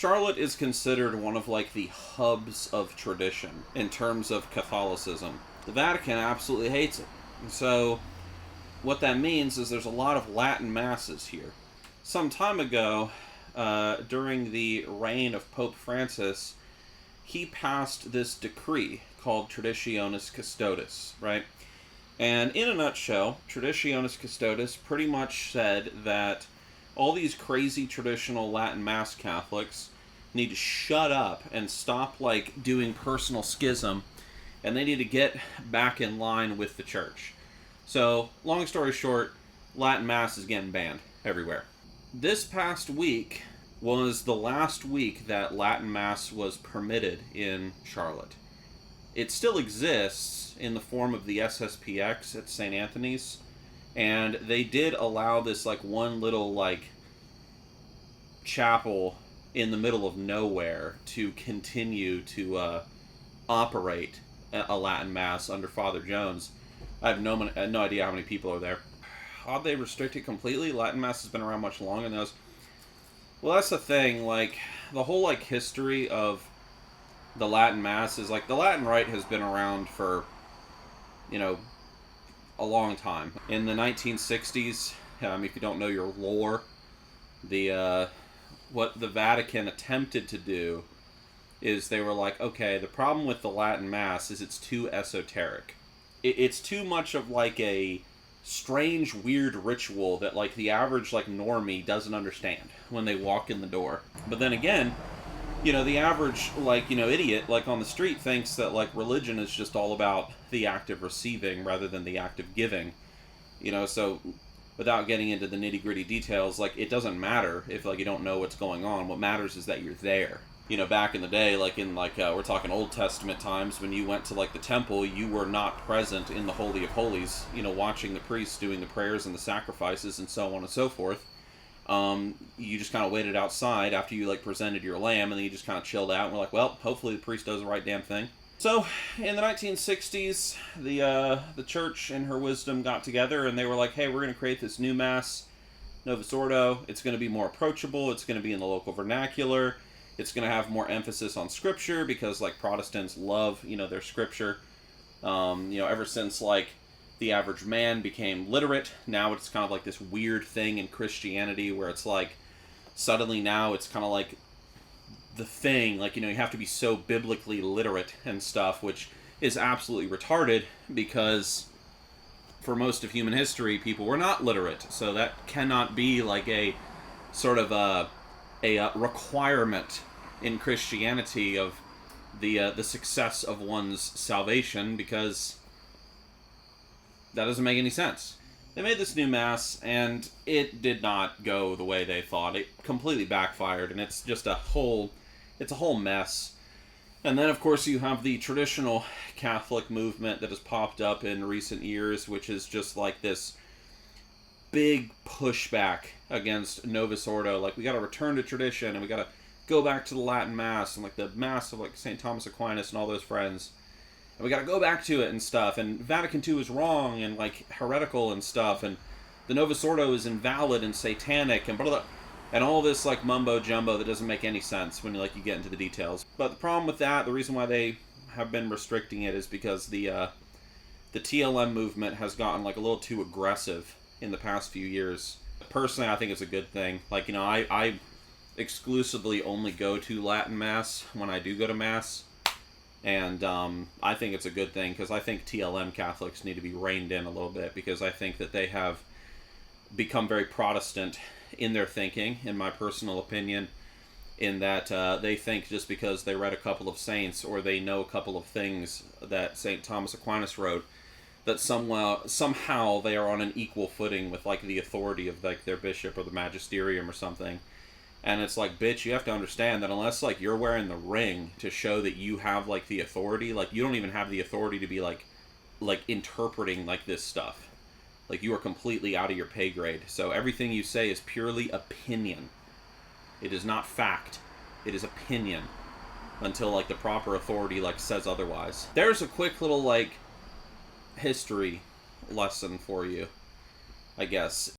Charlotte is considered one of like the hubs of tradition in terms of Catholicism. The Vatican absolutely hates it. So what that means is there's a lot of Latin masses here. Some time ago, during the reign of Pope Francis, he passed this decree called Traditionis Custodes, right? And in a nutshell, Traditionis Custodes pretty much said that all these crazy traditional Latin Mass Catholics need to shut up and stop, like, doing personal schism, and they need to get back in line with the church. So, long story short, Latin Mass is getting banned everywhere. This past week was the last week that Latin Mass was permitted in Charlotte. It still exists in the form of the SSPX at St. Anthony's, and they did allow this like one little like chapel in the middle of nowhere to continue to operate a Latin Mass under Father Jones. I have no idea how many people are there. How'd they restrict it completely? Latin Mass has been around much longer than those. Well, that's the thing. Like, the whole like history of the Latin Mass is like the Latin Rite has been around for, a long time. In the 1960s, if you don't know your lore, what the Vatican attempted to do is they were like, okay, the problem with the Latin Mass is it's too esoteric. It's too much of like a strange, weird ritual that like the average like normie doesn't understand when they walk in the door. But then again, the average like idiot like on the street thinks that like religion is just all about the act of receiving rather than the act of giving. So without getting into the nitty-gritty details, like it doesn't matter if like you don't know what's going on. What matters is that you're there. Back in the day, like in like we're talking Old Testament times, when you went to like the temple, you were not present in the Holy of Holies, watching the priests doing the prayers and the sacrifices and so on and so forth. You just kind of waited outside after you like presented your lamb, and then you just kind of chilled out and were like, well, hopefully the priest does the right damn thing. So in the 1960s, the church in her wisdom got together and they were like, hey, we're going to create this new mass, Novus Ordo. It's going to be more approachable. It's going to be in the local vernacular. It's going to have more emphasis on scripture because like Protestants love, their scripture. Ever since like the average man became literate, now it's kind of like this weird thing in Christianity where it's like suddenly now it's kind of like the thing, like, you have to be so biblically literate and stuff, which is absolutely retarded because for most of human history, people were not literate. So that cannot be like a sort of a requirement in Christianity of the success of one's salvation, because that doesn't make any sense. They made this new mass, and it did not go the way they thought. It completely backfired, and it's just a whole mess. And then, of course, you have the traditional Catholic movement that has popped up in recent years, which is just like this big pushback against Novus Ordo. Like, we got to return to tradition, and we got to go back to the Latin Mass, and like the Mass of like St. Thomas Aquinas and all those friends. And we got to go back to it and stuff. And Vatican II is wrong and like heretical and stuff. And the Novus Ordo is invalid and satanic and blah, blah, blah. And all this like mumbo jumbo that doesn't make any sense when you get into the details. But the problem with that, the reason why they have been restricting it is because the TLM movement has gotten like a little too aggressive in the past few years. Personally, I think it's a good thing. Like, I exclusively only go to Latin Mass when I do go to Mass. And I think it's a good thing because I think TLM Catholics need to be reined in a little bit, because I think that they have become very Protestant in their thinking, in my personal opinion, in that they think just because they read a couple of saints or they know a couple of things that St. Thomas Aquinas wrote, that somehow they are on an equal footing with like the authority of like their bishop or the magisterium or something. And it's like, bitch, you have to understand that unless like you're wearing the ring to show that you have like the authority, like you don't even have the authority to be like interpreting like this stuff. Like, you are completely out of your pay grade. So everything you say is purely opinion. It is not fact. It is opinion until like the proper authority like says otherwise. There's a quick little like history lesson for you, I guess.